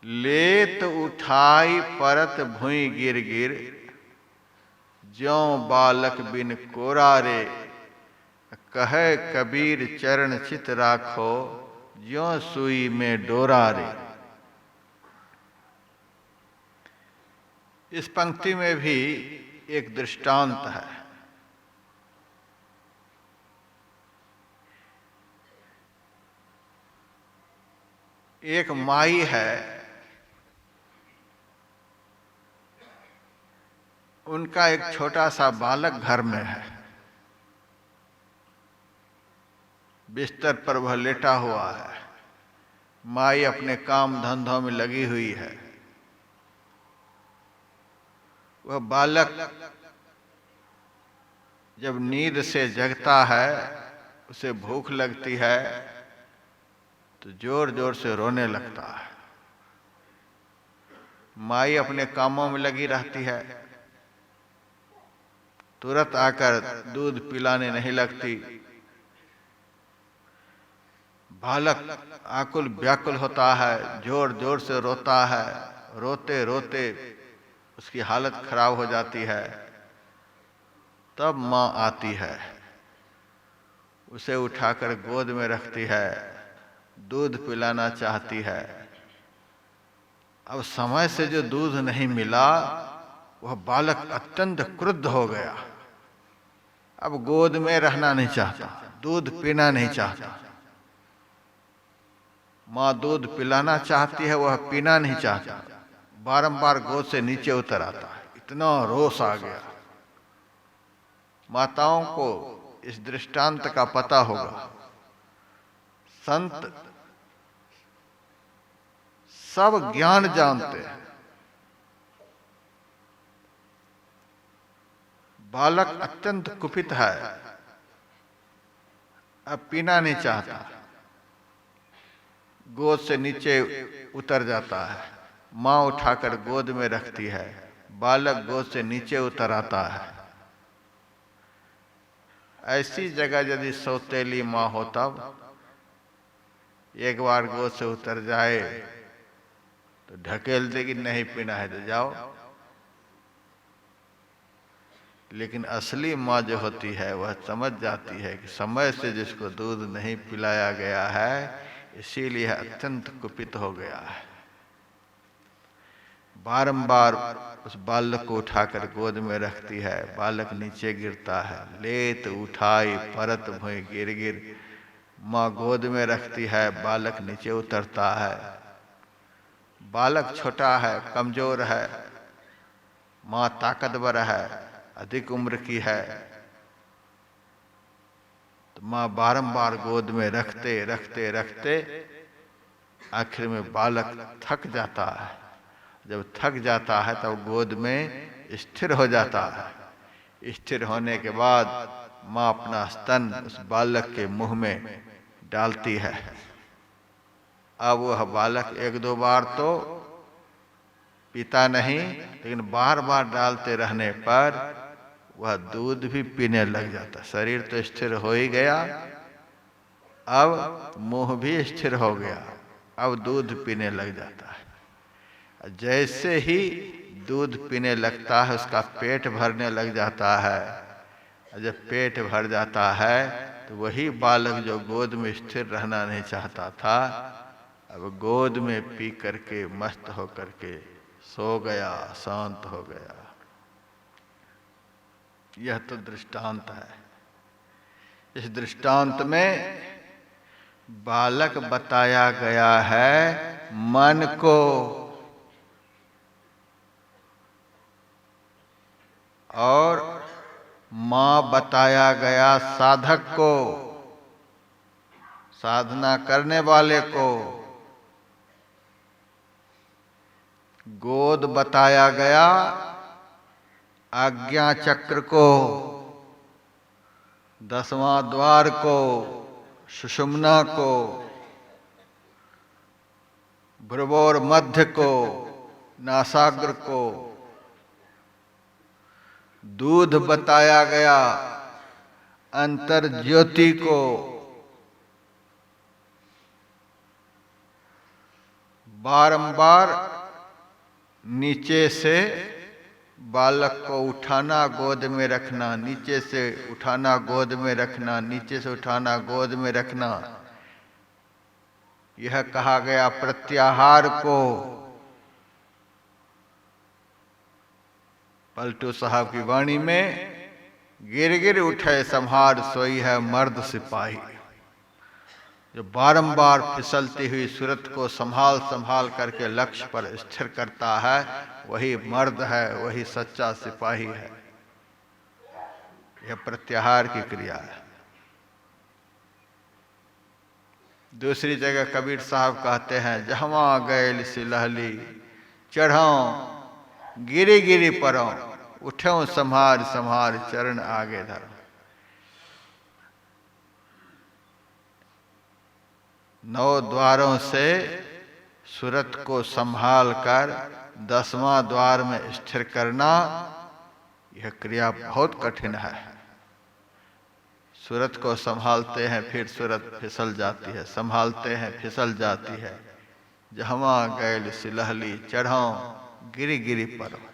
लेत उठाई परत भुई गिर गिर, ज्यों बालक बिन कोरा रे। कहे कबीर चरण चित राखो, ज्यों सुई में डोरा रे। इस पंक्ति में भी एक दृष्टांत है। एक माई है, उनका एक छोटा सा बालक घर में है। बिस्तर पर वह लेटा हुआ है। माई अपने काम धंधों में लगी हुई है। वह बालक जब नींद से जगता है, उसे भूख लगती है तो जोर जोर से रोने लगता है। माई अपने कामों में लगी रहती है, तुरंत आकर दूध पिलाने नहीं लगती। बालक आकुल व्याकुल होता है, जोर जोर से रोता है। रोते रोते उसकी हालत खराब हो जाती है। तब माँ आती है, उसे उठाकर गोद में रखती है, दूध पिलाना चाहती है। अब समय से जो दूध नहीं मिला, वह बालक अत्यंत क्रुद्ध हो गया। अब गोद में रहना नहीं चाहता, दूध पीना नहीं चाहता। माँ दूध पिलाना चाहती है, वह पीना नहीं चाहता। बारंबार गोद से नीचे उतर आता है। इतना रोष आ गया। माताओं को इस दृष्टांत का पता होगा। संत सब ज्ञान जानते हैं। बालक अत्यंत कुपित है, अब पीना नहीं चाहता, गोद से नीचे उतर जाता है। माँ उठाकर गोद में रखती है, बालक गोद से नीचे उतर आता है। ऐसी जगह यदि सौतेली माँ हो, तब एक बार गोद से उतर जाए तो ढकेल देगी, नहीं पीना है तो जाओ। लेकिन असली माँ जो होती है, वह समझ जाती है कि समय से जिसको दूध नहीं पिलाया गया है, इसीलिए अत्यंत कुपित हो गया है। बारंबार उस बालक को उठाकर गोद में रखती है। बालक नीचे गिरता है। लेत उठाई परत भुई गिर गिर, माँ गोद में रखती है, बालक नीचे उतरता है। बालक छोटा है, कमजोर है, माँ ताकतवर है, अधिक उम्र की है। तो माँ बारंबार गोद में रखते रखते रखते आखिर में बालक थक जाता है। जब थक जाता है तब गोद में स्थिर हो जाता है। स्थिर होने के बाद माँ अपना स्तन उस बालक के मुंह में डालती है। अब वह बालक एक दो बार तो पीता नहीं, लेकिन बार बार डालते रहने पर वह दूध भी पीने लग जाता। शरीर तो स्थिर हो ही गया, अब मुंह भी स्थिर हो गया, अब दूध पीने लग जाता है। जैसे ही दूध पीने लगता है, उसका पेट भरने लग जाता है। जब पेट भर जाता है तो वही बालक जो गोद में स्थिर रहना नहीं चाहता था, अब गोद में पी करके मस्त हो करके सो गया, शांत हो गया। यह तो दृष्टांत है। इस दृष्टांत में बालक बताया गया है मन को, और माँ बताया गया साधक को, साधना करने वाले को। गोद बताया गया आज्ञा चक्र को, दसवां द्वार को, सुषुम्ना को, भ्रुवोर मध्य को, नासाग्र को। दूध बताया गया अंतर ज्योति को। बारंबार नीचे से बालक को उठाना, गोद में रखना, नीचे से उठाना, गोद में रखना, नीचे से उठाना, गोद में रखना। यह कहा गया प्रत्याहार को। पलटू साहब की वाणी में, गिर गिर उठे संहार सोई है मर्द सिपाही। जो बारंबार फिसलती हुई सूरत को संभाल संभाल करके लक्ष्य पर स्थिर करता है, वही मर्द है, वही सच्चा सिपाही है। यह प्रत्याहार की क्रिया है। दूसरी जगह कबीर साहब कहते हैं, जहवा गैल सिलहली चढ़ाऊं गिरी गिरी परों, उठ्यों संहार संहार चरण आगे धरो। 9 द्वारों से सूरत को संभाल कर 10वां द्वार में स्थिर करना, यह क्रिया बहुत कठिन है। सूरत को संभालते हैं, फिर सूरत फिसल जाती है, संभालते हैं, फिसल जाती है। जहवा गैल सिलहली चढ़ाऊं गिरी गिरी परों।